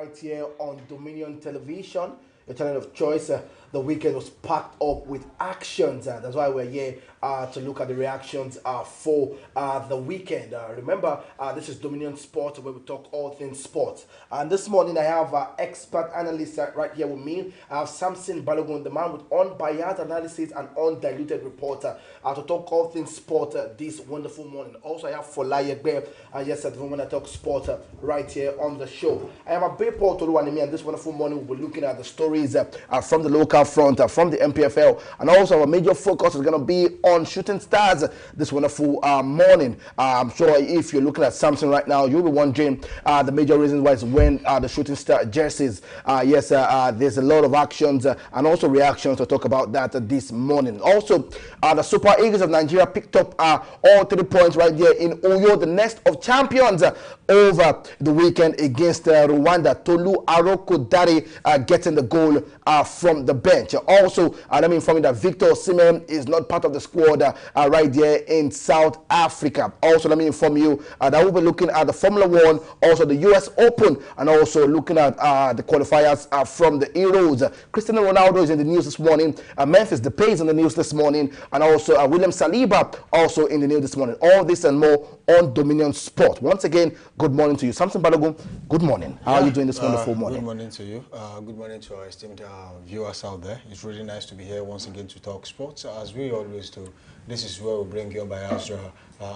right here on Dominion Television, your channel of choice. The weekend was packed up with actions. That's why we're here to look at the reactions for the weekend. Remember, this is Dominion Sport, where we talk all things sports. And this morning, I have expert analysts right here with me. I have Samson Balogun, the man with unbiased analysis and undiluted reporter, to talk all things sport this wonderful morning. Also, I have Fola Yegbe, yes, the woman that talks sport right here on the show. I have a Paul Toluwanimi, and this wonderful morning we'll be looking at the stories from the local front, from the MPFL, and also our major focus is going to be on Shooting Stars this wonderful morning. I'm sure if you're looking at Samson right now, you'll be wondering the major reasons why it's when the Shooting Star jerseys. Yes, there's a lot of actions and also reactions to talk about that this morning. Also, the Super Eagles of Nigeria picked up all 3 points right there in Uyo, the next of champions over the weekend against Rwanda. Tolu Aroko Dare getting the goal from the bench. Also, let me inform you that Victor Osimhen is not part of the squad right there in South Africa. Also, let me inform you that we'll be looking at the Formula One, also the US Open, and also looking at the qualifiers from the Euros. Cristiano Ronaldo is in the news this morning. Memphis Depay is in the news this morning, and also William Saliba also in the news this morning. All this and more on Dominion Sport. Once again, good morning to you. Samson Balogun, good morning. How are you doing this wonderful morning? Good morning to you. Good morning to our esteemed viewers out there. It's really nice to be here once again to talk sports. As we always do, this is where we bring you unbiased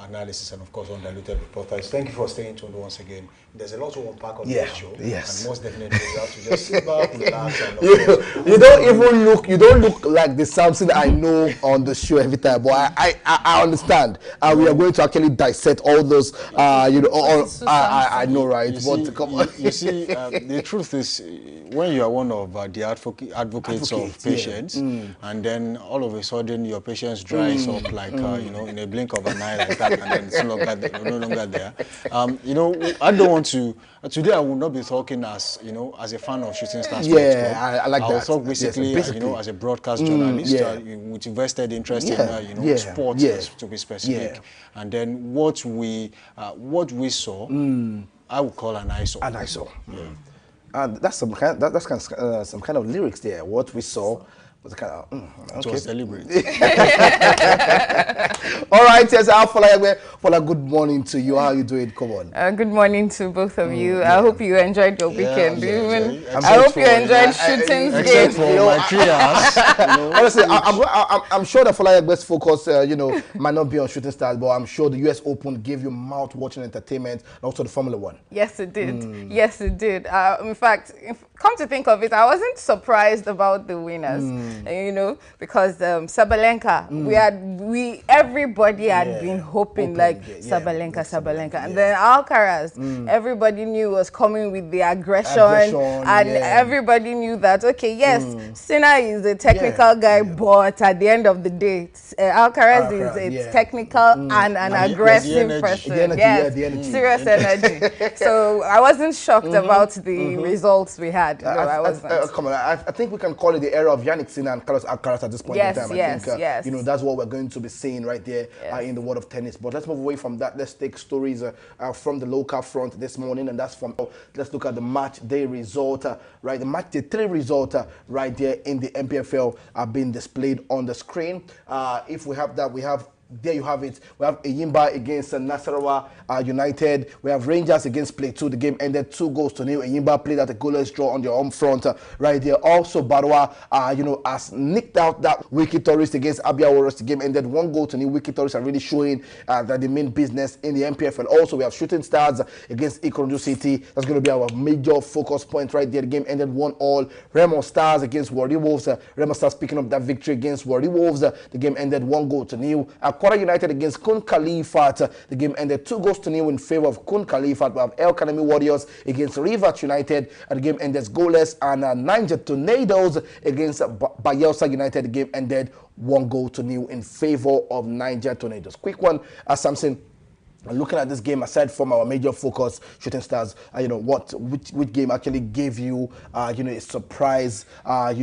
analysis and, of course, undiluted reporters. Thank you for staying tuned once again. There's a lot to unpack on this show. Yes. And most definitely, you have to just sit back, relax, and you don't look like the Samson I know on the show every time. But I understand. We are going to actually dissect all those. I know, right? You see, the truth is, when you are one of the advocates of patients, and then all of a sudden your patience dries up like in a blink of an eye like that, and then it's no longer there. I don't want to. Today I will not be talking as as a fan of Shooting Stars. I like that. I'll talk basically as a broadcast journalist with invested interest in sports to be specific, and then what we saw, I would call an eyesore. An eyesore. And that's some kind of lyrics there. What we saw was kind of it was deliberate. All right, yes, Fola, good morning to you. How are you doing? Come on. Good morning to both of you. I hope you enjoyed your weekend. I hope you enjoyed Shooting's game. Honestly, I'm sure that Fola best focus, might not be on Shooting Stars, but I'm sure the US Open gave you mouth-watching entertainment, and also the Formula One. Yes, it did. Yes, it did. In fact, come to think of it, I wasn't surprised about the winners. Because Sabalenka, everybody had been hoping Sabalenka, and then Alcaraz, everybody knew was coming with the aggression and everybody knew that Sinner is a technical guy, but at the end of the day, Alcaraz is a technical and an aggressive person. Serious energy. So I wasn't shocked about the results we had. No, I wasn't. Come on, I think we can call it the era of Yannick Sinner and Carlos Alcaraz at this point in time. I think that's what we're going to be seeing right there in the world of tennis. But let's move away from that. Let's take stories from the local front this morning, and that's let's look at the match day result. The match day 3 result right there in the MPFL are being displayed on the screen. If we have that, there you have it. We have Eyimba against Nasarawa United. We have Rangers against Plateau. The game ended 2-0. Eyimba played at a goalless draw on their home front right there. Also, Barwa, has nicked out that Wiki Tourist against Abia Warriors. The game ended 1-0. Wiki Tourist are really showing that they mean business in the MPFL. Also, we have Shooting Stars against Ikorodu City. That's going to be our major focus point right there. The game ended 1-1. Remo Stars against Warri Wolves. Remo Stars picking up that victory against Warri Wolves. The game ended 1-0. Kwara United against Kun Khalifat. The game ended 2-0 in favor of Kun Khalifat. We have El Kanemi Warriors against Rivers United. And the game ended goalless. And Niger Tornadoes against Bayelsa United. The game ended 1-0 in favor of Niger Tornadoes. Quick one, Samson. Looking at this game, aside from our major focus, Shooting Stars, which game actually gave you, a surprise, a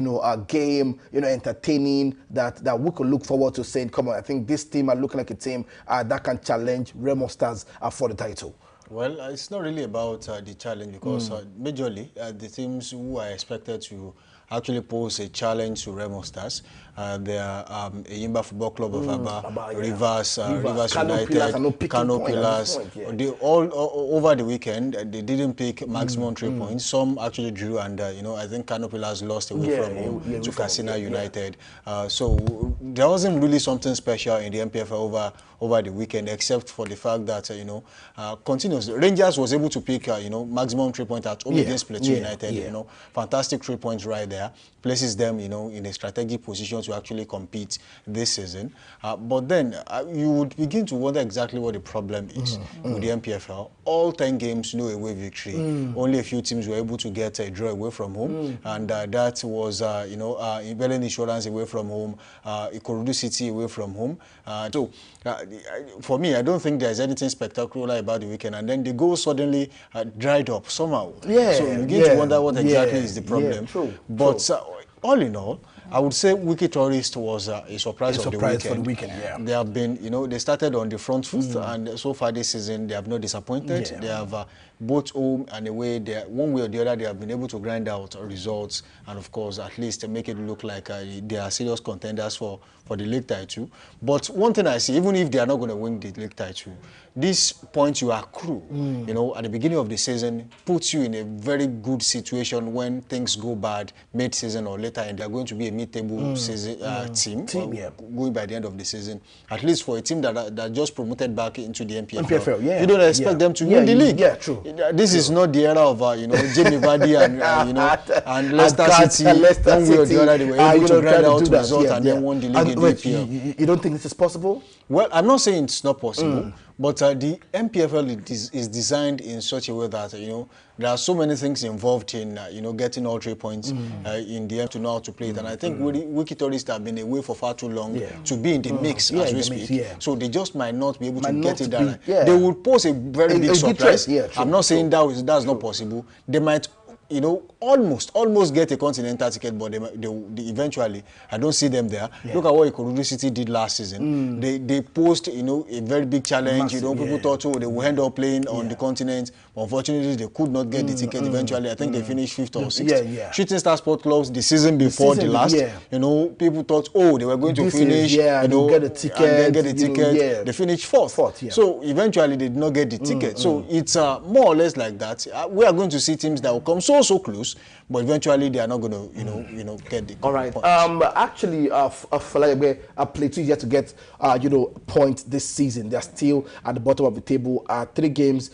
game, entertaining that we could look forward to saying, come on, I think this team are looking like a team that can challenge Remo Stars for the title. Well, it's not really about the challenge because majorly the teams who are expected to actually pose a challenge to Remo Stars, they are Eyimba Football Club of Aba, Rivers United, Kano Pillars. They all over the weekend they didn't pick maximum 3 points. Some actually drew, and I think Kano Pillars lost away from home to Katsina United. So there wasn't really something special in the MPFL over the weekend, except for the fact that continuous Rangers was able to pick maximum 3 points at home against Plateau United. Fantastic 3 points right there, places them in a strategic position to actually compete this season. But then you would begin to wonder exactly what the problem is with the MPFL. All 10 games, no away victory. Only a few teams were able to get a draw away from home, and that was Ibelen Insurance away from home, Ikorodu City away from home. So for me, I don't think there's anything spectacular about the weekend, and then the goal suddenly dried up somehow. So you begin to wonder what exactly is the problem. But all in all, I would say Wiki Tourist was a surprise of the weekend. For the weekend, They have been, they started on the front foot, and so far this season they have not disappointed. They have both home and away. One way or the other, they have been able to grind out results, and of course, at least make it look like they are serious contenders for the league title. But one thing I see, even if they are not going to win the league title, this point you accrue, at the beginning of the season, puts you in a very good situation when things go bad mid-season or later, and they are going to be a mid-table season team going by the end of the season. At least for a team that just promoted back into the MPFL, you don't expect them to win the league. This is not the era of Jamie Vardy and Leicester City. One way or the other, they were able to grind out results and then won the league in the EPL. You don't think this is possible? Well, I'm not saying it's not possible, but the MPFL is designed in such a way that there are so many things involved in getting all 3 points in the end to know how to play it. And I think Wiki Tourists have been away for far too long to be in the mix as we speak. So they just might not be able to get it done. They will pose a very big surprise. I'm not saying that's not possible. They might almost get a continental ticket, but they eventually, I don't see them there. Look at what Ikorodu City did last season. They posed, a very big challenge. People thought, they would end up playing on the continent. Unfortunately, they could not get the ticket eventually. I think they finished 5th or 6th. Shooting Star Sport Clubs, the season before the last, people thought, they were going to finish, get a ticket. They finished 4th. So eventually, they did not get the ticket. So it's more or less like that. We are going to see teams that will come so close, but eventually they are not going to, get the all right. points. Actually, Plateau yet to get, points this season. They are still at the bottom of the table. 3 games,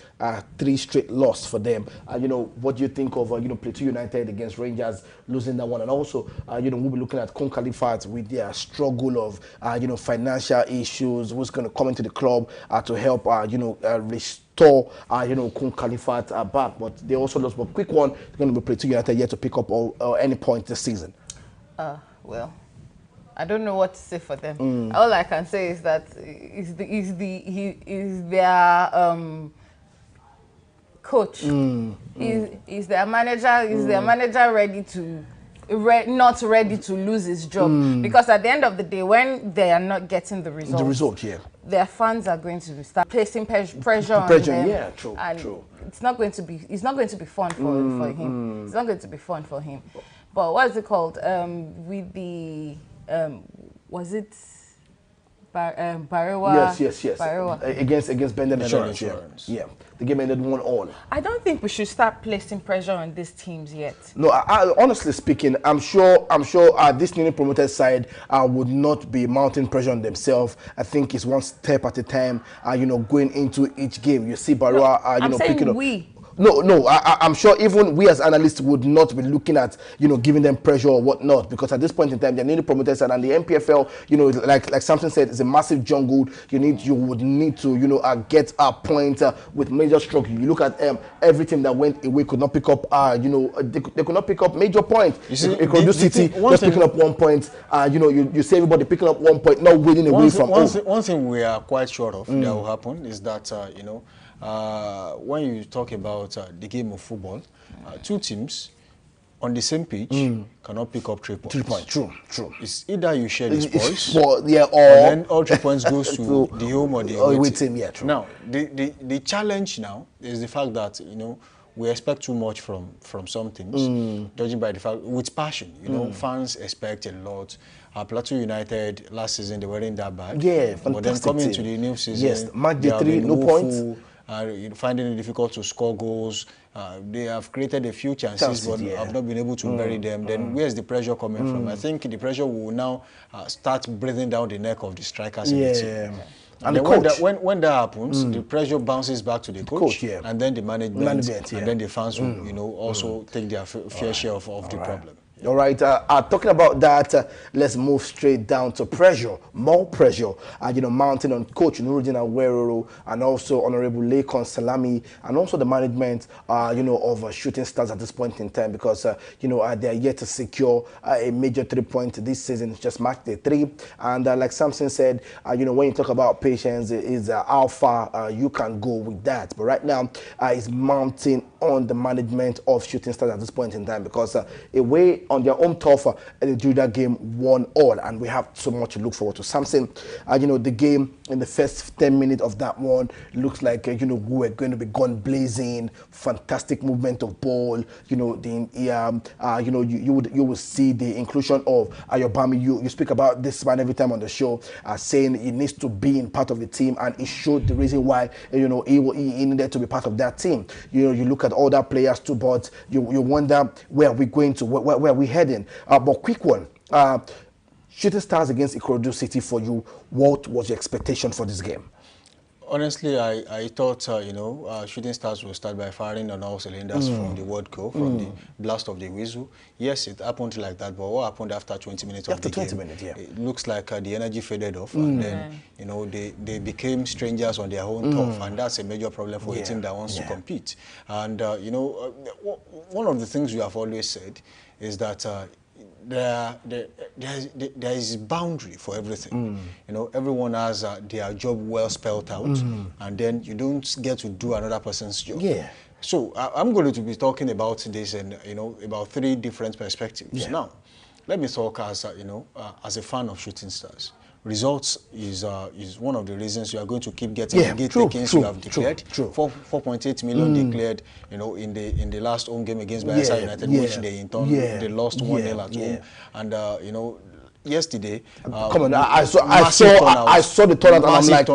3 straight loss for them. What do you think of, Plateau United against Rangers losing that one? And also, we'll be looking at Kon Khalifat with their struggle of, financial issues. Who's going to come into the club to help, restore, Kon Khalifat back. But they also lost. But quick one, it's going to be Plateau United yet to pick up any point this season. Well, I don't know what to say for them. All I can say is that is their coach, is their manager, their manager ready to not ready to lose his job? Because at the end of the day, when they are not getting the result, their fans are going to start placing pressure on them. True. It's not going to be fun for him. It's not going to be fun for him. But what's it called? With the was it Barewa? Yes. Barewa. Against Benden Insurance. The game ended 1-1. I don't think we should start placing pressure on these teams yet. No, honestly speaking, I'm sure this newly promoted side would not be mounting pressure on themselves. I think it's one step at a time. Going into each game, you see Barewa, picking up. No, I'm sure even we as analysts would not be looking at, giving them pressure or whatnot, because at this point in time, they're newly promoted side, and the MPFL, like Samson said, is a massive jungle. You would need to, get a point with major struggle. You look at every team that went away could not pick up, they could not pick up major points. Ikorodu City just picking up 1 point. You see everybody picking up 1 point, not winning away from home. One thing we are quite sure of that will happen is that, when you talk about the game of football, 2 teams on the same pitch cannot pick up 3 points. 3 points. True. It's either you share the spoils, or and then all 3 points goes to the home or the away team. Yeah, true. Now, the challenge now is the fact that we expect too much from some teams, judging by the fact with passion. Fans expect a lot. Plateau United last season they weren't that bad. Yeah, fantastic. But then coming to the new season, yes, match day 3, no points. Finding it difficult to score goals. They have created a few chances, but have not been able to bury them. Then where's the pressure coming from? I think the pressure will now start breathing down the neck of the strikers in the team. And then when that happens, the pressure bounces back to the coach and then the management and then the fans will also take their fair share of the problem. All right, talking about that, let's move straight down to pressure, more pressure, mounting on Coach Nuruddin Aweroro and also Honorable Lekon Salami and also the management, of Shooting Stars at this point in time because, they are yet to secure a major 3-point this season. It's just match day 3. And like Samson said, when you talk about patience, is how far you can go with that. But right now, it's mounting on the management of Shooting Stars at this point in time because away on their own turf, they drew that game 1-1, and we have so much to look forward to. Samson, the game in the first 10 minutes of that one looks like we were going to be gun blazing, fantastic movement of ball. You will see the inclusion of Ayobami. You speak about this man every time on the show, saying he needs to be in part of the team, and he showed the reason why he needed to be part of that team. You look at other players too, but you wonder where we're going to, where we heading. But quick one, Shooting Stars against Ikorodu City for you, what was your expectation for this game? Honestly, I thought, Shooting Stars will start by firing on all cylinders from the word go, from the blast of the whistle. Yes, it happened like that, but what happened after 20 minutes of the game? After 20 minutes, yeah. It looks like the energy faded off, and then, they became strangers on their own turf, and that's a major problem for a team that wants to compete. And, one of the things we have always said is that there is boundary for everything. Everyone has their job well spelled out, and then you don't get to do another person's job. Yeah. So I'm going to be talking about this and about 3 different perspectives. Yeah. Now, let me talk as as a fan of Shooting Stars. Results is one of the reasons you are going to keep getting the gate takings you have declared. 4.8 million declared, in the last home game against Bayelsa United, which they in turn they lost 1-0 at home. And yesterday, come on, I saw the turnout, and I'm like,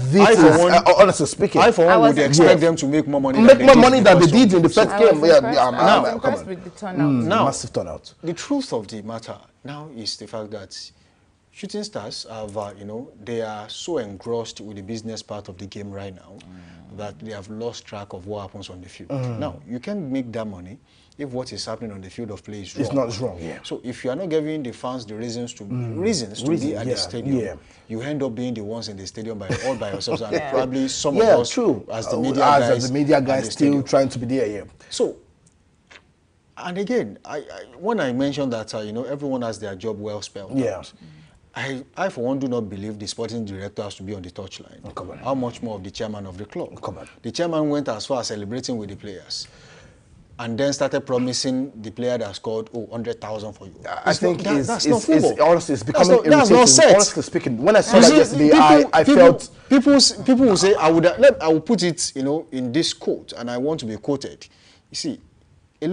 this is honestly speaking. I for one would expect them to make more money. Than they did in the first game. I was impressed with the turnout. Massive turnout. The truth of the matter now is the fact that Shooting Stars have, they are so engrossed with the business part of the game right now that they have lost track of what happens on the field. Now, you can make that money if what is happening on the field of play is wrong. It's not wrong, yeah. So if you are not giving the fans the reasons to be at the stadium, you end up being the ones in the stadium all by yourselves, and probably some of us as the media guys still trying to be there, yeah. So, and again, when I mentioned that, everyone has their job well spelled out, I, for one, do not believe the sporting director has to be on the touchline. How much more of the chairman of the club? The chairman went as far as celebrating with the players and then started promising the player that scored 100,000 for you. I think that's not football. Honestly, it's becoming irritating. That's not set. Honestly speaking, when I saw that yesterday, I felt... People will say, I will put it, in this quote, and I want to be quoted. You see, this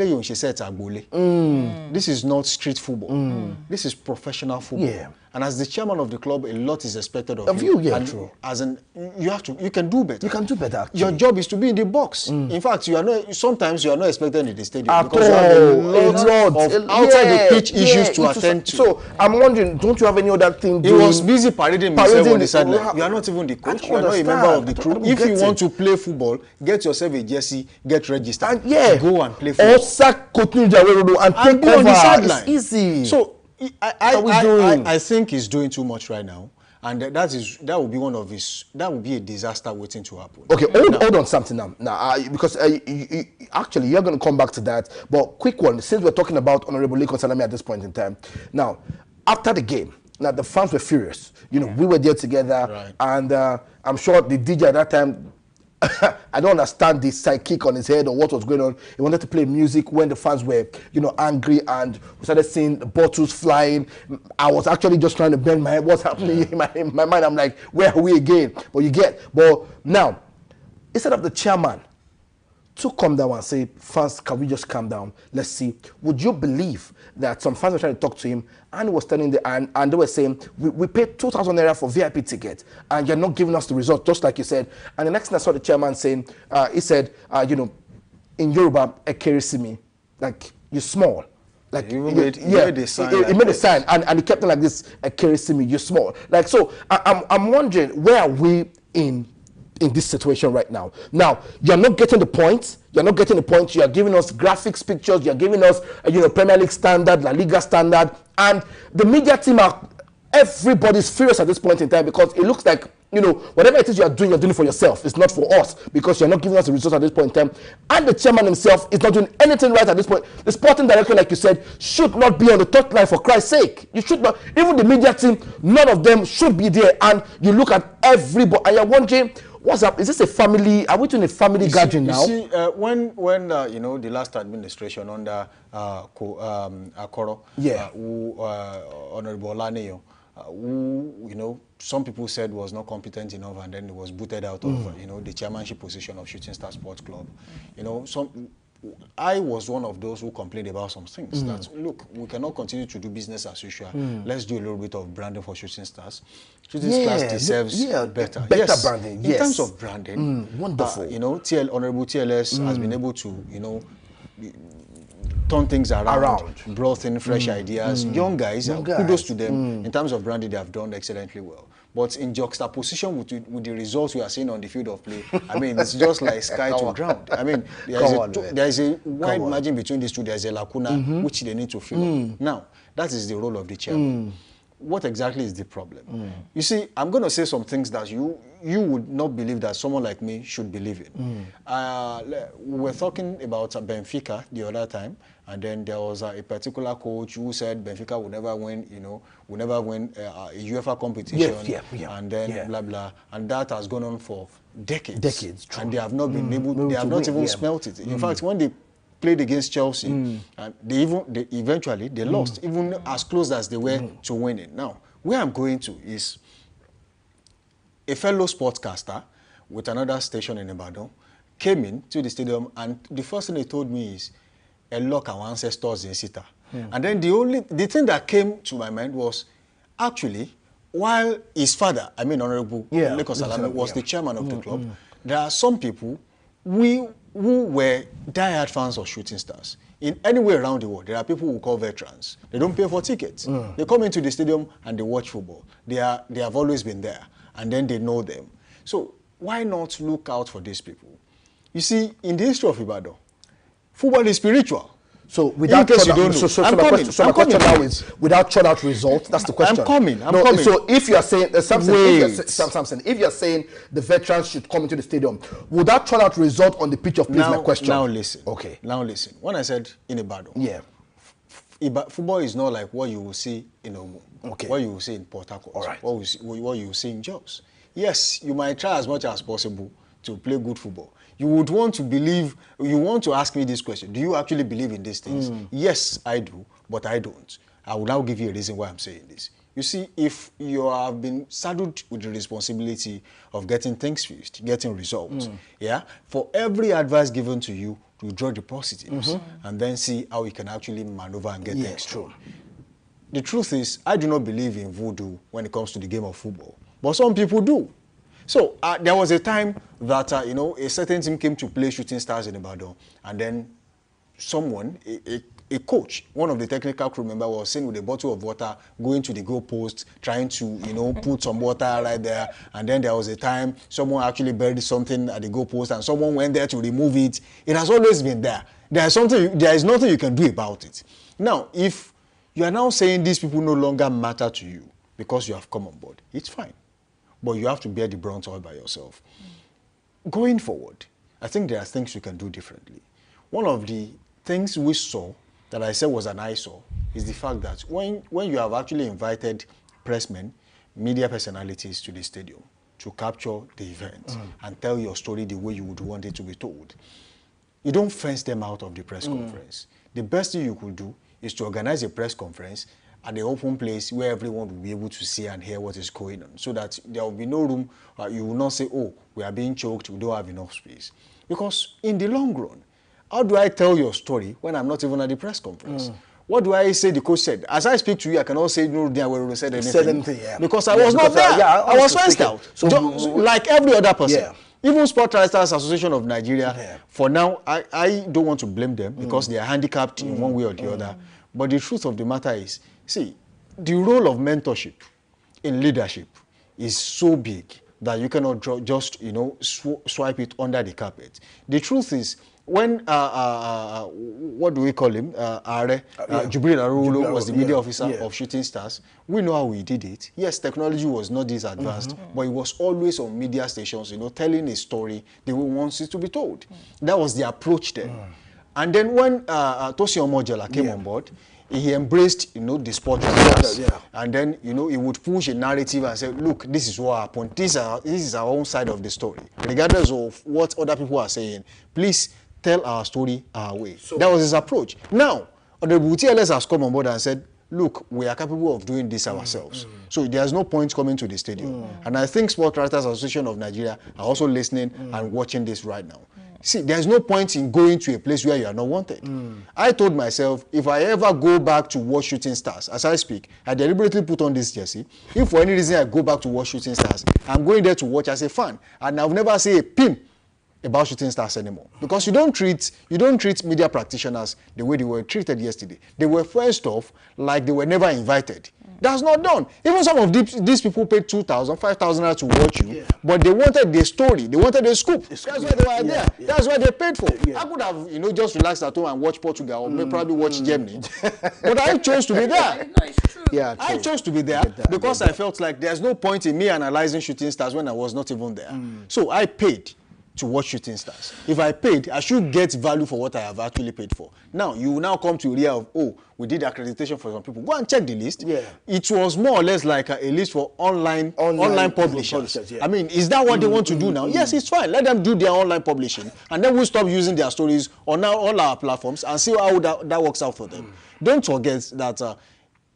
is not street football. This is professional football. Yeah. And as the chairman of the club, a lot is expected of you. Yeah, and true. You can do better. You can do better, actually. Your job is to be in the box. In fact, sometimes you are not expected in the stadium because you have a lot of outside the pitch issues to attend to. So I'm wondering, don't you have any other thing doing? He was busy parading himself on the sideline. You are not even the coach. You are not a member of the crew. If you want to play football, get yourself a jersey, get registered, and go and play football. Or sack Coach Nuruddin and take over. On the sideline. It's easy. So I think he's doing too much right now, and that will be a disaster waiting to happen. Okay, hold on something now. Because actually you're going to come back to that, but quick one, since we're talking about Honorable Lekon Salami at this point in time. Now, after the game, now the fans were furious. We were there together, and I'm sure the DJ at that time I don't understand the sidekick on his head or what was going on. He wanted to play music when the fans were, angry, and we started seeing the bottles flying. I was actually just trying to bend my head. What's happening in my mind? I'm like, where are we again? But now, instead of the chairman to come down and say, fans, can we just calm down? Let's see. Would you believe that some fans were trying to talk to him and he was telling and they were saying, we paid 2,000 naira for VIP ticket and you're not giving us the result, just like you said. And the next thing I saw the chairman saying, he said, in Yoruba, ekerisimi, like, you're small. Like, he made a sign. He made a sign and he kept it like this, ekerisimi, you're small. Like, so I'm wondering, where are we in this situation right now? Now, you're not getting the point. You're not getting the point. You're giving us graphics, pictures. You're giving us, Premier League standard, La Liga standard. And the media team everybody's furious at this point in time because it looks like, whatever it is you're doing it for yourself. It's not for us because you're not giving us the results at this point in time. And the chairman himself is not doing anything right at this point. The sporting director, like you said, should not be on the touchline for Christ's sake. You should not. Even the media team, none of them should be there. And you look at everybody and you're wondering, what's up? Is this a family? Are we doing a family gathering now? You see, when the last administration under Akoro, Honorable Olaneyo, who some people said was not competent enough, and then he was booted out of the chairmanship position of Shooting Star Sports Club. I was one of those who complained about some things. That look, we cannot continue to do business as usual. Let's do a little bit of branding for Shooting Stars. Shooting Stars deserves better. Yes, branding. Yes. In terms of branding, wonderful. Honorable TLS has been able to turn things around. Brought in fresh ideas. Young guys, kudos to them. In terms of branding, they have done excellently well. But in juxtaposition with the results we are seeing on the field of play, I mean, it's just like sky to ground. I mean, there is a wide margin between these two. There is a lacuna which they need to fill up. Now, that is the role of the chairman. What exactly is the problem? You see, I'm going to say some things that you would not believe that someone like me should believe in. We were talking about Benfica the other time, and then there was a particular coach who said Benfica would never win, would never win a UEFA competition, and then blah blah, and that has gone on for decades. True. And they have not been able, they have not even smelt it. In fact, when they played against Chelsea, they eventually lost, even as close as they were to winning. Now, where I'm going to is a fellow sportscaster with another station in Ibadan came in to the stadium, and the first thing he told me is, a lock our ancestors in Sita. And then the thing that came to my mind was, actually, while his father, I mean Honorable Lekon Salame, was the chairman of the club, there are some people who were diehard fans of Shooting Stars. In anywhere around the world, there are people who call veterans. They don't pay for tickets. They come into the stadium and they watch football. They have always been there, and then they know them. So why not look out for these people? You see, in the history of Ibadan, football is spiritual. So without my question now is, without turnout results, that's the question. I'm coming. So if you are saying Samson, if you are saying the veterans should come into the stadium, would that turnout result on the pitch of play? Is my question. Now listen. Okay. Now listen. When I said in Ibadan, football is not like what you will see in Ogun, what you will see in Port Harcourt, what you will see in Jos. Yes, you might try as much as possible to play good football. You would want to believe, you want to ask me this question, do you actually believe in these things? Yes, I do, but I don't. I will now give you a reason why I'm saying this. You see, if you have been saddled with the responsibility of getting things fixed, getting results, for every advice given to you, you draw the positives and then see how you can actually maneuver and get things through. The truth is, I do not believe in voodoo when it comes to the game of football, but some people do. So there was a time that a certain team came to play Shooting Stars in Ibadan, and then someone, a coach, one of the technical crew members, was seen with a bottle of water going to the goal post, trying to put some water right there. And then there was a time someone actually buried something at the goal post, and someone went there to remove it. It has always been there. There is nothing you can do about it. Now, if you are now saying these people no longer matter to you because you have come on board, it's fine. But you have to bear the brunt all by yourself. Going forward, I think there are things you can do differently. One of the things we saw that I said was an eyesore is the fact that when you have actually invited pressmen, media personalities to the stadium to capture the event and tell your story the way you would want it to be told. You don't fence them out of the press conference. The best thing you could do is to organize a press conference at the open place where everyone will be able to see and hear what is going on, so that there will be no room, you will not say, oh, we are being choked, we don't have enough space. Because in the long run, how do I tell your story when I'm not even at the press conference? What do I say the coach said? As I speak to you, I cannot say no, they said anything. Yeah. Because I was not there. I was fenced out. So like every other person. Yeah. Even Sport Writers Association of Nigeria, for now, I don't want to blame them because they are handicapped in one way or the other. But the truth of the matter is, see, the role of mentorship in leadership is so big that you cannot just, you know, swipe it under the carpet. The truth is, when, what do we call him? Jubril Arulu was the media officer of Shooting Stars. We know how he did it. Yes, technology was not this advanced, but he was always on media stations, you know, telling a story the way he wants it to be told. That was the approach then. And then when Tosin Omojela came on board, he embraced, you know, the sport and then, you know, he would push a narrative and say, look, this is what happened. This is our own side of the story. Regardless of what other people are saying, please tell our story our way. So that was his approach. Now, the TLS has come on board and said, look, we are capable of doing this ourselves. So there's no point coming to the stadium. And I think Sport Writers Association of Nigeria are also listening and watching this right now. See, there's no point in going to a place where you are not wanted. I told myself, if I ever go back to watch Shooting Stars, as I speak, I deliberately put on this jersey. If for any reason I go back to watch Shooting Stars, I'm going there to watch as a fan. And I'll never say a pim about Shooting Stars anymore. Because you don't treat media practitioners the way they were treated yesterday. They were first off like they were never invited. That's not done. Even some of these people paid 2,000, 5,000 to watch you, but they wanted the story, they wanted the scoop. That's why they were there. That's why they paid for. I could have, you know, just relaxed at home and watched Portugal, or probably watch Germany. But I chose to be there. No, it's true. Yeah, I chose to be there because I felt like there's no point in me analyzing Shooting Stars when I was not even there. So I paid to watch Shooting Stars. If I paid, I should get value for what I have actually paid for. Now, you will now come to area of, oh, we did accreditation for some people. Go and check the list. It was more or less like a list for online publishers. I mean, is that what they want to do now? Yes, it's fine. Let them do their online publishing. And then we'll stop using their stories on all our platforms and see how that works out for them. Don't forget that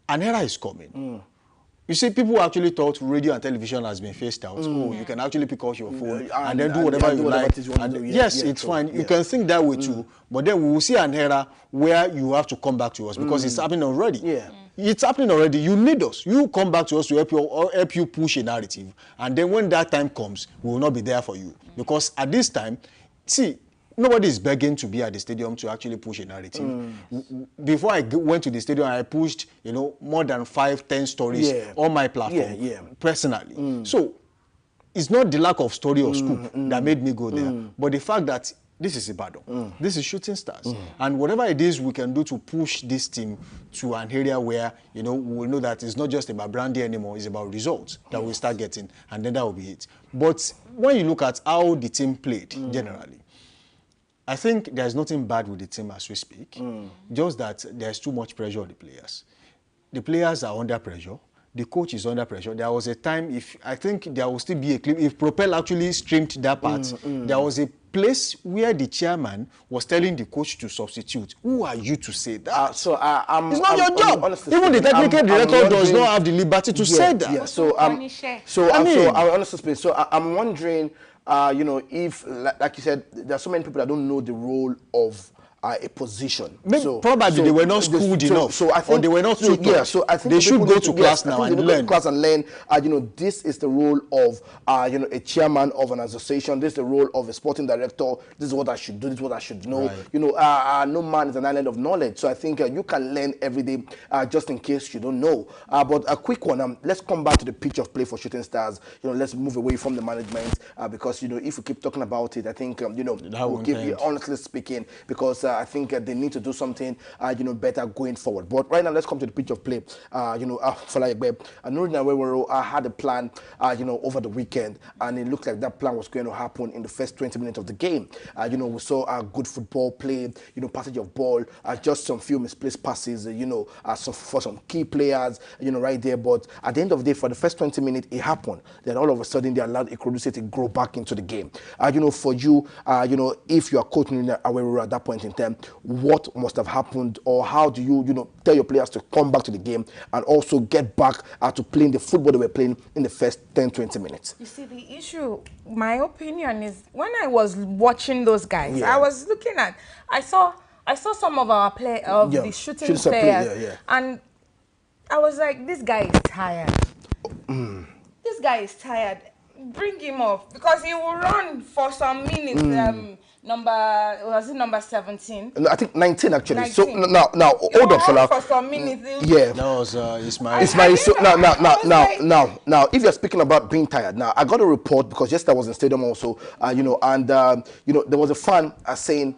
an era is coming. You see, people actually thought radio and television has been phased out. Oh, you can actually pick up your phone and then do whatever you like. Yes, it's fine. You can think that way too. But then we will see an era where you have to come back to us because it's happening already. It's happening already. You need us. You come back to us to help you push a narrative. And then when that time comes, we will not be there for you. Because at this time, see, nobody is begging to be at the stadium to actually push a narrative. Before I went to the stadium, I pushed, you know, more than 5-10 stories on my platform personally. So it's not the lack of story or scoop that made me go there, but the fact that this is Ibadan, this is Shooting Stars, and whatever it is we can do to push this team to an area where, you know, we'll know that it's not just about branding anymore, it's about results that we'll start getting, and then that will be it. But when you look at how the team played generally, I think there's nothing bad with the team as we speak, just that there's too much pressure on the players. The players are under pressure. The coach is under pressure. There was a time, I think there will still be a clip, if Propel actually streamed that part, there was a place where the chairman was telling the coach to substitute. Who are you to say that? It's not your job. Even the technical director does not have the liberty to say that. So I'm wondering, you know, if, like you said, there are so many people that don't know the role of a position. Probably they were not schooled enough, so I think, or they were not taught. Yeah, so I think they should go to class now and learn. You know, this is the role of you know, a chairman of an association. This is the role of a sporting director. This is what I should do. This is what I should know. Right. You know, no man is an island of knowledge. So I think you can learn every day, just in case you don't know. But a quick one. Let's come back to the pitch of play for Shooting Stars. You know, let's move away from the management because, you know, if we keep talking about it, I think you know, we'll give you, honestly speaking, because I think they need to do something, better going forward. But right now, let's come to the pitch of play. Nuruddin Aweworo had a plan, over the weekend, and it looked like that plan was going to happen in the first 20 minutes of the game. We saw a good football play, passage of ball, just some few misplaced passes, for some key players, right there. But at the end of the day, for the first 20 minutes, it happened. Then all of a sudden, they allowed Ikorodu City to grow back into the game. For you, if you are coaching Aweworo at that point in time, what must have happened, or how do you, tell your players to come back to the game and also get back to playing the football they were playing in the first 10-20 minutes? You see, the issue, my opinion is, when I was watching those guys, I was looking at, I saw some of our the shooting players, and I was like, this guy is tired. This guy is tired. Bring him off, because he will run for some minutes. Number 17? No, I think 19 actually. 19. So now hold on, Shola. For some minutes. That was Ismail. Ismail. So now, if you're speaking about being tired, now I got a report, because yesterday I was in stadium also, and there was a fan saying,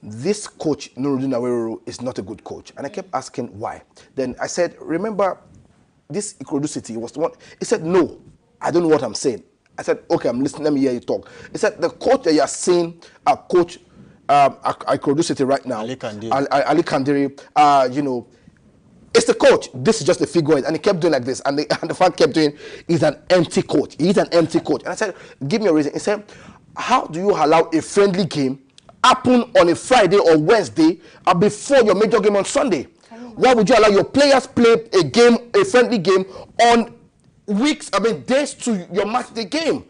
this coach Nuruddin Aweworo is not a good coach, and I kept asking why. Then I said, remember, this Ikorodu City was the one. He said, no, I don't know what I'm saying. I said, okay, I'm listening. Let me hear you talk. He said, the coach that you are saying, coach Ikorodu City right now, Ali Kandiri, it's the coach. This is just a figurehead. And he kept doing like this. And the fan kept doing, he's an empty coach. He's an empty coach. And I said, give me a reason. He said, how do you allow a friendly game happen on a Friday or Wednesday before your major game on Sunday? Why would you allow your players play a friendly game on days to your match day game?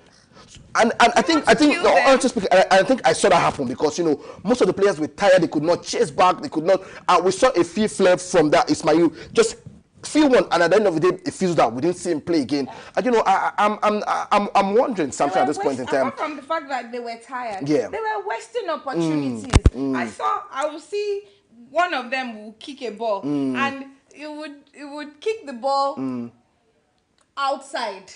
And I think honestly speaking, I think I saw that happen, because most of the players were tired. They could not chase back. They could not. We saw a few flare from that Ismail, just feel one, and at the end of the day, it feels that we didn't see him play again. And I'm wondering something at this point in time. Apart from the fact that they were tired, they were wasting opportunities. I would see one of them will kick a ball, and it would kick the ball outside.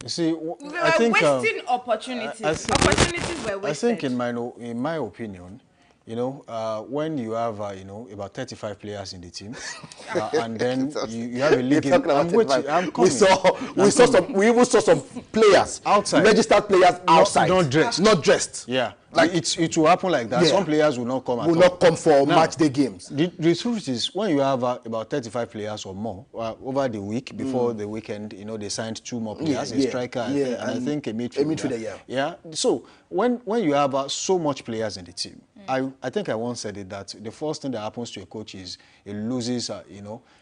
You see, I think wasting opportunities. Opportunities were wasted. I think, in my opinion, when you have about 35 players in the team, and then you have a league. We even saw some players outside, registered players outside, not dressed. Yeah. Like it will happen like that. Some players will not come. Not come for match day games. The truth is, when you have about 35 players or more over the week before the weekend, they signed 2 more players, a striker, and I think a midfielder. Yeah. So when you have so much players in the team, I think I once said it, that the first thing that happens to a coach is he loses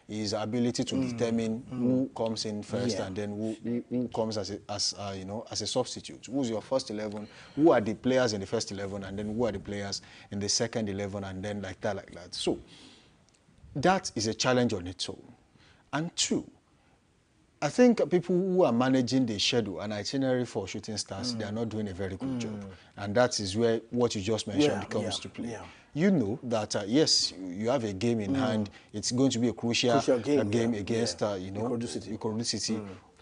his ability to determine who comes in first and then who comes as a substitute. Who's your first 11? Who are the players in the first 11, and then who are the players in the second 11, and then like that. So that is a challenge on its own. And 2, I think people who are managing the schedule and itinerary for Shooting Stars, they are not doing a very good job. And that is where what you just mentioned comes to play. You know that, yes, you have a game in hand. It's going to be a crucial game against, Ikorodu City.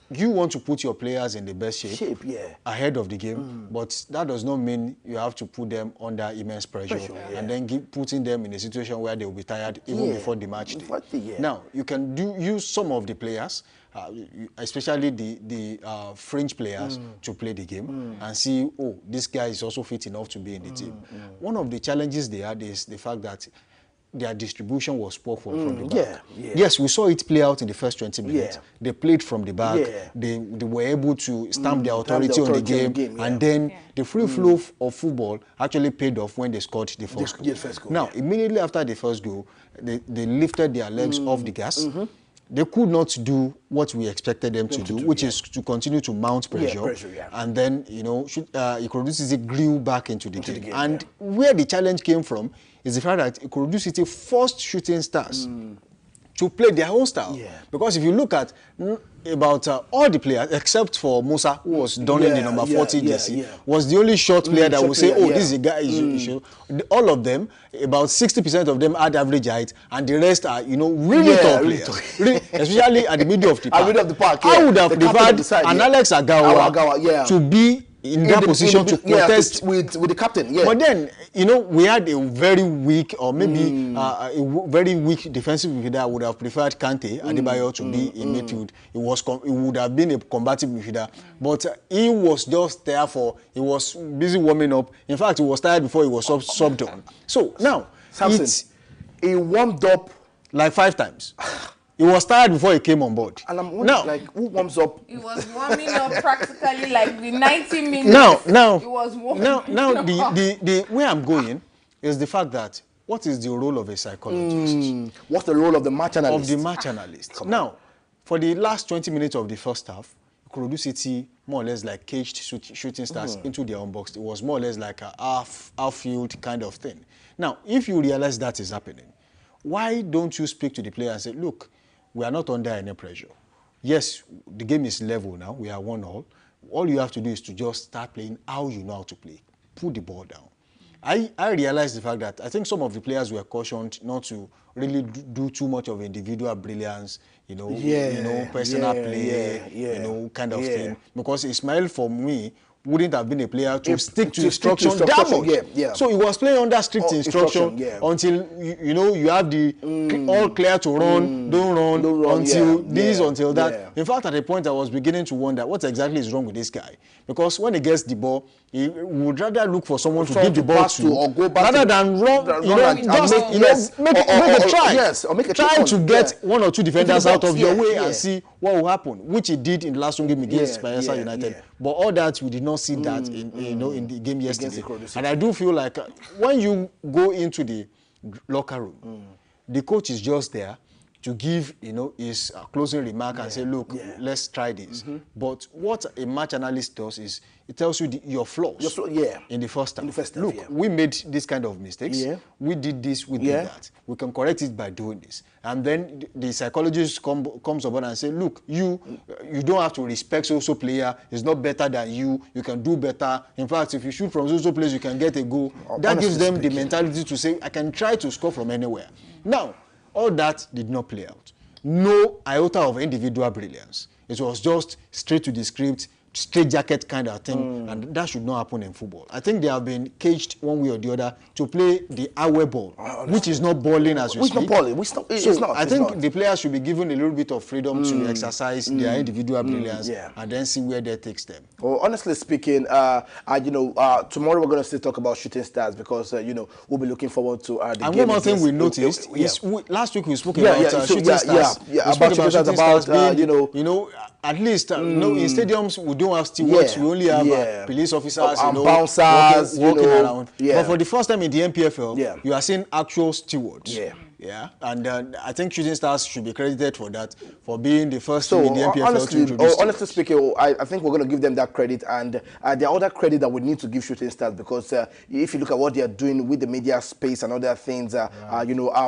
You want to put your players in the best shape ahead of the game, but that does not mean you have to put them under immense pressure and then putting them in a situation where they will be tired even before the match day. Now, you can use some of the players, especially the fringe players, to play the game and see, oh, this guy is also fit enough to be in the team. One of the challenges they had is the fact that their distribution was poor from the back. Yes, we saw it play out in the first 20 minutes. They played from the back. They were able to stamp their authority on the game. And then the free flow of football actually paid off when they scored the first goal. Now, immediately after the first goal, they lifted their legs off the gas. They could not do what we expected them to do, which is to continue to mount pressure. And then, Ikorodu City grew back into the game. And where the challenge came from is the fact that Ikorodu City forced Shooting Stars to play their own style. Because if you look at about all the players, except for Musa, who was donning the number 40 jersey, was the only short player that would say, oh, this is a guy. All of them, about 60% of them had average height, and the rest are, really tall players. Especially at the middle of the park. At the middle of the park, I would have preferred an Alex Agawa to be in that position to protest with the captain. Yeah. But then, you know, we had a very weak or maybe very weak defensive midfielder. I would have preferred Kante Adebayo to be in midfield. It would have been a combative midfielder. But he was just there he was busy warming up. In fact, he was tired before he was subbed on. So now, Samson, he warmed up like 5 times. He was tired before he came on board. And I'm wondering, like, who warms up? He was warming up practically like the 90 minutes. Now, he was warming the where I'm going is the fact that what is the role of a psychologist? What's the role of the match analyst? Of the match analyst. Now, for the last 20 minutes of the first half, Ikorodu City more or less like caged shooting stars into their own box. It was more or less like a half-field kind of thing. Now, if you realize that is happening, why don't you speak to the player and say, look, we are not under any pressure. Yes, the game is level now. We are 1-1. All you have to do is to just start playing how you know how to play. Put the ball down. I realized the fact that I think some of the players were cautioned not to really do too much of individual brilliance, personal play, kind of thing. Because Ismail, for me, wouldn't have been a player to stick to instruction that much. So he was playing under strict instruction until you have the all clear to run, don't run until until that. Yeah. In fact, at a point I was beginning to wonder what exactly is wrong with this guy, because when he gets the ball, he would rather look for someone to give the ball to or go back rather than run. Make a try to get 1 or 2 defenders out of your way and see what will happen, which he did in the last game against Bayelsa United. But all that, we did not see that in the game yesterday. And I do feel like when you go into the locker room, the coach is just there to give his closing remark and say, look, let's try this. But what a match analyst does is it tells you your flaws in the first half. Look, we made this kind of mistakes. We did this, we did that. We can correct it by doing this. And then the psychologist comes about and say, look, you don't have to respect so player. He's not better than you. You can do better. In fact, if you shoot from so place, you can get a goal. That gives them the mentality to say, I can try to score from anywhere. Now, all that did not play out. No iota of individual brilliance. It was just straight to the script, straight jacket kind of thing, and that should not happen in football. I think they have been caged one way or the other to play the away ball, which is not balling as we speak. It's not balling. I think the players should be given a little bit of freedom to exercise their individual brilliance and then see where that takes them. Well, honestly speaking, tomorrow we're going to still talk about shooting stars because, we'll be looking forward to the game. And one more thing we noticed is last week we spoke about shooting stars. About shooting stars, at least in stadiums we don't have stewards, we only have police officers, bouncers, walking around. But for the first time in the NPFL, you are seeing actual stewards. And I think shooting stars should be credited for that, for being the first team in the NPFL to introduce honestly speaking, I think we're going to give them that credit, and there are other credit that we need to give shooting stars, because if you look at what they are doing with the media space and other things,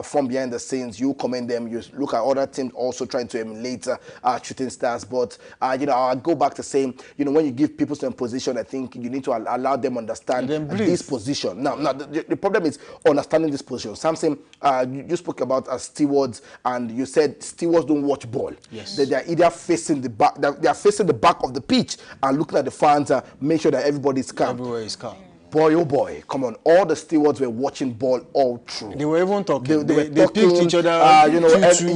from behind the scenes, you commend them. You look at other teams also trying to emulate shooting stars, but I'll go back to saying, when you give people some position, I think you need to allow them understand this position. Now the problem is understanding this position. Something you spoke about stewards, and you said stewards don't watch ball. Yes. They are either facing the back, they are facing the back of the pitch and looking at the fans, make sure that everybody is calm. Everywhere is calm. Boy, oh boy, come on. All the stewards were watching ball all through. They were even talking. They talking, picked each other. Honestly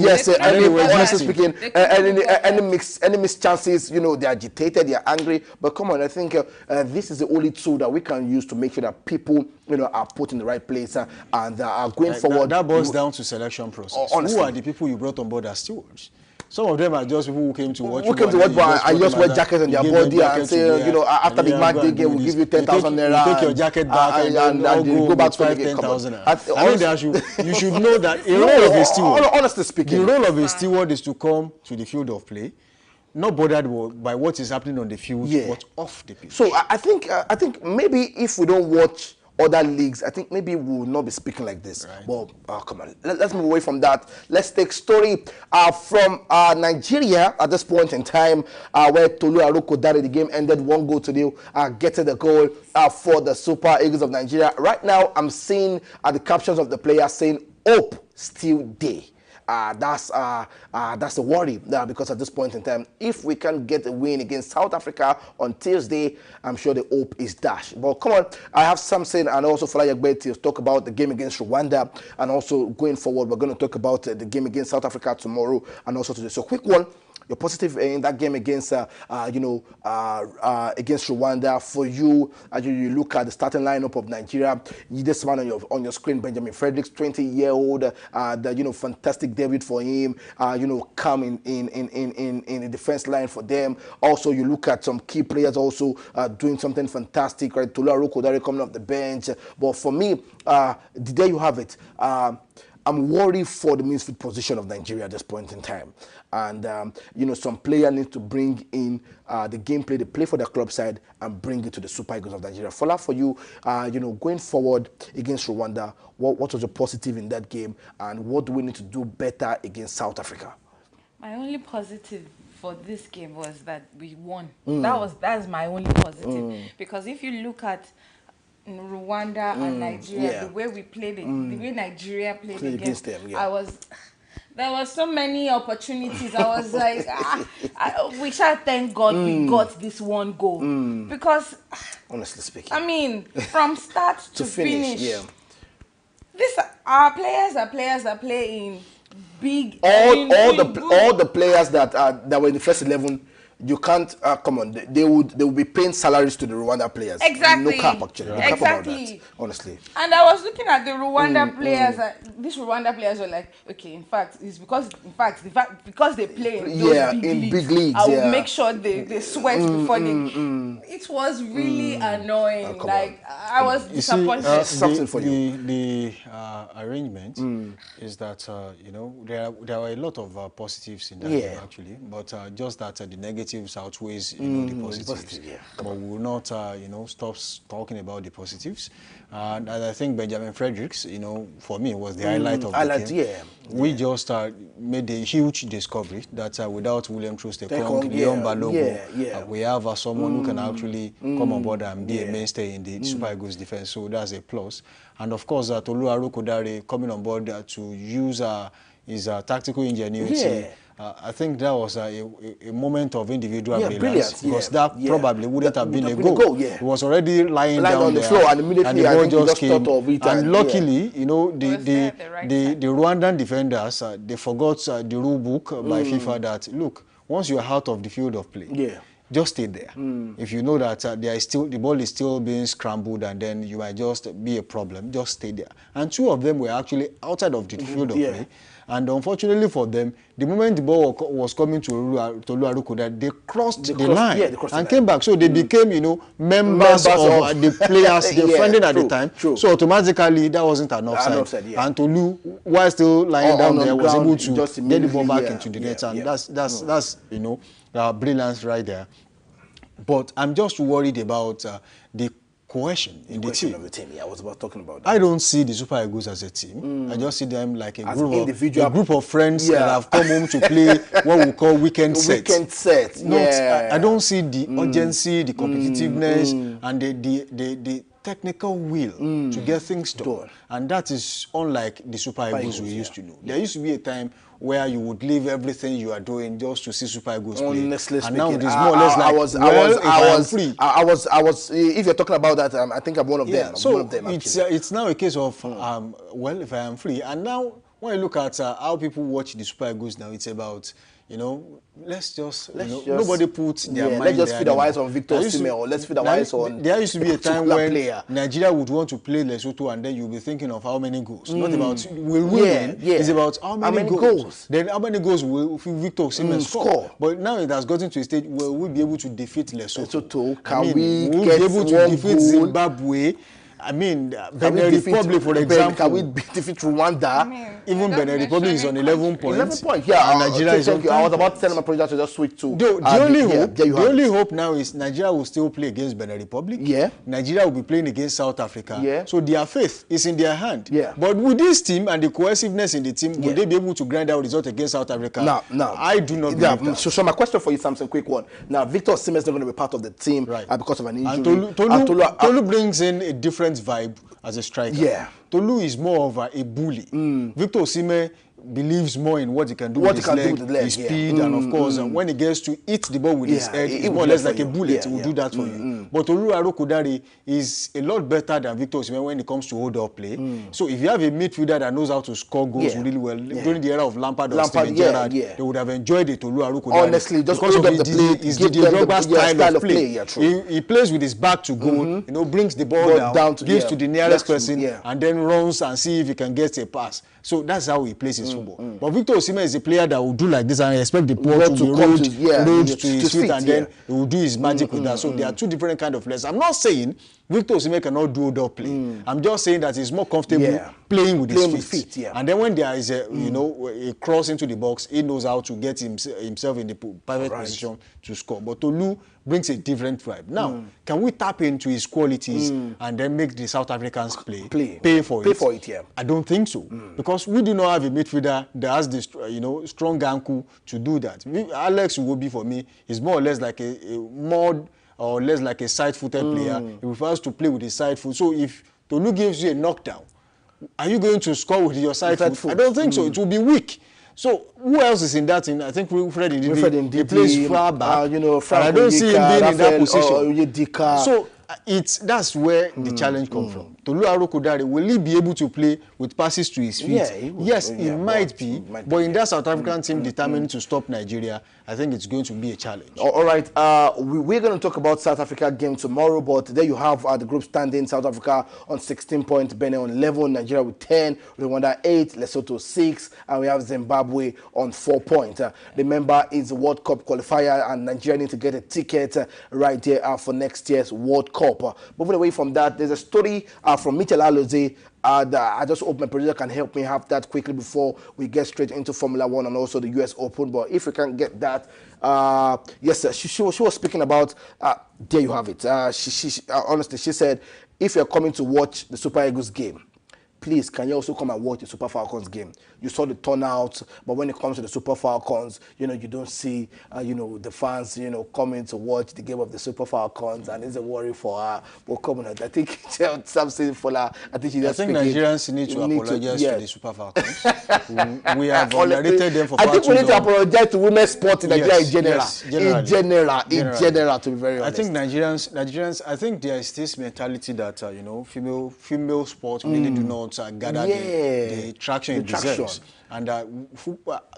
speaking, any missed chances, they're agitated, they're angry. But come on, I think this is the only tool that we can use to make sure that people, are put in the right place and are going forward. That boils down to selection process. Who are the people you brought on board as stewards? Some of them are just people who came to watch. Who came to watch ball and just wear jackets on their body and say, after the match day game, we'll give you 10,000 naira. You take your jacket back and you go back to 10,000. I think you should know that a role of a steward. Honestly speaking, the role of a steward is to come to the field of play, not bothered by what is happening on the field, but off the pitch. So I think maybe if we don't watch other leagues, I think maybe we will not be speaking like this. Right. Well, come on, let's move away from that. Let's take story from Nigeria at this point in time, where Tolu Aroko Dare, the game ended 1-0, getting the goal for the Super Eagles of Nigeria. Right now, I'm seeing the captions of the players saying, "Hope still day." that's a worry because at this point in time, if we can get a win against South Africa on Tuesday, I'm sure the hope is dashed. But come on, I have something, and also Fola Yagbe to talk about the game against Rwanda, and also going forward, we're going to talk about the game against South Africa tomorrow, and also today. So quick one. You're positive in that game against, against Rwanda. For you, as you look at the starting lineup of Nigeria, this man on your screen, Benjamin Fredericks, 20-year-old, fantastic debut for him. Come in the defense line for them. Also, you look at some key players also doing something fantastic. Right, Tolu Arokodare coming off the bench. But for me, there you have it. I'm worried for the midfield position of Nigeria at this point in time. And, some player needs to bring in the gameplay, they play for their club side, and bring it to the Super Eagles of Nigeria. Fola, for you, going forward against Rwanda, what was your positive in that game? And what do we need to do better against South Africa? My only positive for this game was that we won. That's my only positive. Because if you look at Rwanda and Nigeria, the way we played it, the way Nigeria played against them, there was so many opportunities. I was like, we shall thank God we got this one goal. Because, honestly speaking, I mean, from start to finish, our players are playing big. All the players that were in the first 11. You can't come on. They would be paying salaries to the Rwanda players. Exactly. No cap actually. No cap about that, honestly. And I was looking at the Rwanda players. These Rwanda players were like, okay, in fact, it's because they play in those big leagues. I will make sure they sweat before they. It was really annoying. I was disappointed. Something for you. The arrangement is that there were a lot of positives in that game actually, but just that the negatives outweighs the positives. But we will not stop talking about the positives. And I think Benjamin Fredericks, for me, was the highlight of the game. We just made a huge discovery that without William Troost-Ekong, Leon Balogun, we have someone who can actually come on board and be a mainstay in the Super Eagles defense. So that's a plus. And of course, Tolu Arokodare coming on board to use his tactical ingenuity. I think that was a moment of individual brilliance because that probably wouldn't have been a goal. It was already lying down on the there, floor, and immediately the ball just came. And luckily, the Rwandan defenders they forgot the rule book by FIFA that look, once you are out of the field of play, just stay there. If you know that the ball is still being scrambled and then you might just be a problem, just stay there. And two of them were actually outside of the field of play. And unfortunately for them, the moment the ball was coming to Tolu Arokodare, they crossed the line and came back. So they became, members of the players defending at the time. So automatically, that wasn't an offside. And Tolu, while still lying down there, was able to get the ball back into the net. And that's brilliance right there. But I'm just worried about the cohesion in the team. I was about talking about that. I don't see the Super Eagles as a team. I just see them like a group of friends that have come home to play what we call weekend sets. I don't see the urgency, the competitiveness, and the technical will to get things done. And that is unlike the Super Eagles we used to know. There used to be a time where you would leave everything you are doing just to see Super Eagles play. Honestly and now it is more or less like, I was if you're talking about that, I think I'm one of them. So I'm one of them, it's now a case of, well, if I am free. And now, when you look at how people watch the Super Eagles now, it's about, let's just nobody puts their mind let's just there feed our eyes on Victor Osimhen, or let's feed our eyes on. There used to be a time when Nigeria would want to play Lesotho, and then you'll be thinking of how many goals. Not about will we win. It's about how many goals. Then how many goals will Victor Osimhen score? But now it has gotten to a stage where we'll be able to defeat Lesotho. Can we be able to defeat Zimbabwe? I mean, Benin Republic, for example. Can we defeat Rwanda? Even Benin Republic is on 11 points. 11 points, yeah. And Nigeria is on 10 I was about to tell my project to just switch to. The only hope now is Nigeria will still play against Benin Republic. Yeah. Nigeria will be playing against South Africa. Yeah. So their faith is in their hand. Yeah. But with this team and the cohesiveness in the team, will they be able to grind out result against South Africa? No. I do not believe that. So my question for you, Samson, quick one. Now, Victor Osimhen is not going to be part of the team because of an injury. And Tolu brings in a different vibe as a striker. Yeah. Tolu is more of a bully. Victor Osimhen believes more in what he can do with his leg, his speed, and of course, when he gets to hit the ball with his head, it's more or less like a bullet. He will do that for you. But Tolu Arokodare is a lot better than Victor Osimhen when it comes to hold-up play. So if you have a midfielder that knows how to score goals really well, during the era of Lampard or Steven Gerrard, they would have enjoyed it. Tolu Arokodare, honestly, just because of his Didier Drogba style of play. He plays with his back to goal, you know, brings the ball down gives to the nearest person, and then runs and see if he can get a pass. So that's how he plays his football. But Victor Osimhen is a player that will do like this and expect the ball to be rolled to his feet, and then he will do his magic with that. So there are two different kind of players. I'm not saying Victor Osimhen cannot do hold-up play. I'm just saying that he's more comfortable playing with his feet. And then when there is a you know a cross into the box, he knows how to get himself in the perfect position to score. But Tolu brings a different vibe. Now, can we tap into his qualities and then make the South Africans pay for it? I don't think so, because we do not have a midfielder that has this strong ankle to do that. Alex Iwobi, for me, is more or less like a more or less like a side-footed player. He prefers to play with his side foot. So if Tolu gives you a knockdown, are you going to score with your side foot? I don't think so. It will be weak. So who else is in that? I think Wilfred Ndidi. He plays far back. And I don't see him being in that position. So that's where the challenge comes from. Tolu Arokodare, will he be able to play with passes to his feet? Yes, he might be. But in that South African team determined to stop Nigeria, I think it's going to be a challenge. All right, we're going to talk about South Africa game tomorrow, but there you have the group standing. South Africa on 16 points, Benin on 11, Nigeria with 10, Rwanda 8, Lesotho 6, and we have Zimbabwe on 4 points. Remember, it's a World Cup qualifier, and Nigeria need to get a ticket right there for next year's World Cup. Moving away from that, there's a story from Mikel Alozie. I just hope my producer can help me have that quickly before we get straight into Formula One and also the US Open. But if we can get that, yes, sir, she was speaking about, there you have it. Honestly, she said, if you're coming to watch the Super Eagles game, please, can you also come and watch the Super Falcons game? You saw the turnout, but when it comes to the Super Falcons, you don't see, the fans, coming to watch the game of the Super Falcons, and it's a worry for her. But come on, I think something for her. I think Nigerians need to apologize to the Super Falcons. We have underrated them for far too long. I think we need to apologize to women's sport in Nigeria in general, to be very honest. I think Nigerians, I think there is this mentality that, female sports really do not gather the traction it deserves. And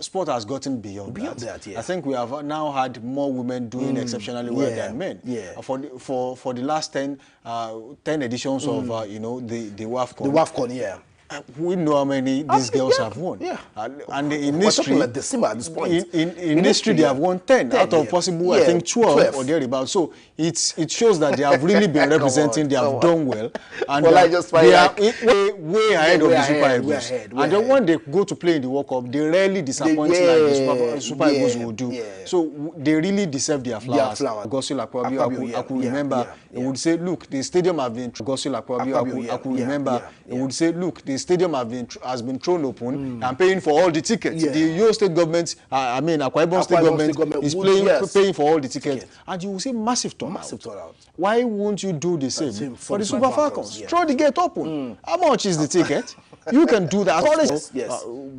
sport has gotten beyond that. I think we have now had more women doing exceptionally well than men. For the last 10 editions of the WAFCON. The WAFCON, we know how many these girls have won. And in history, like Decima at this point. In history, they have won 10 out of possible, I think, 12 or thereabouts. So it shows that they have really been representing, they have done well. And they are way ahead of the Super Eagles. And then when they go to play in the World Cup, they rarely disappoint like the Super Eagles will do. So they really deserve their flowers. Gosula Akpabio, I could remember, he would say, look, the stadium have been Gosula Akpabio, I could remember, he would say, look, the stadium has been thrown open and paying for all the tickets. The Uyo State government, Akwa Ibom State government is paying for all the tickets. And you will see massive turnout. Why won't you do the same for the Super Falcons? Throw the gate open. How much is the ticket? You can do that.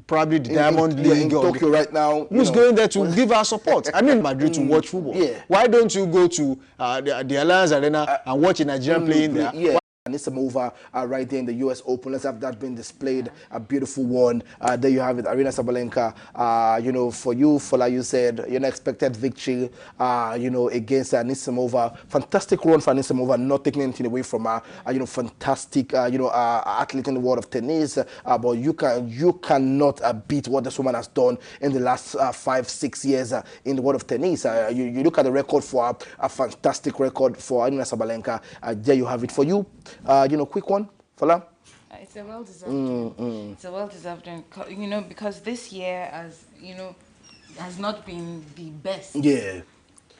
Probably the Diamond League in Tokyo right now. Who's going there to give our support? Madrid to watch football. Why don't you go to the Alliance Arena and watch a Nigerian playing there? Anisimova right there in the US Open. Let's have that being displayed. A beautiful one. There you have it. Aryna Sabalenka. For you, Fola, you said expected victory. Against Anisimova. Fantastic run for Anisimova. Not taking anything away from her. Fantastic. Athlete in the world of tennis. But you cannot beat what this woman has done in the last 5-6 years in the world of tennis. You look at the record for her. A fantastic record for Aryna Sabalenka. There you have it. For you. Quick one, Fola. It's a well-deserved. It's a well-deserved, because this year, has not been the best.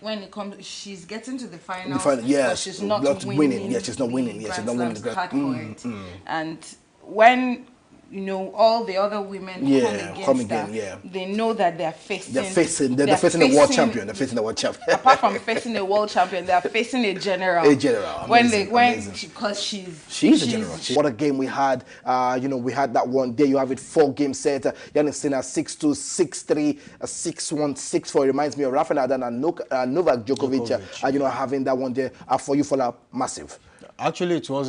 When it comes, she's getting to the final. But she's not winning. She's not winning. She's not winning. Hard for it. And when you know, all the other women come against her, they know that they're facing a world champion. They're facing a world champion. Apart from facing a world champion, they're facing a general. Because she's a general. What a game we had. You know, we had that one day. You have it 4-game set. Jannik Sinner 6-2, 6-3, 6-1, 6-4. It reminds me of Rafael Nadal and Novak Djokovic. You know, having that one there for you for massive. Actually, it wasn't.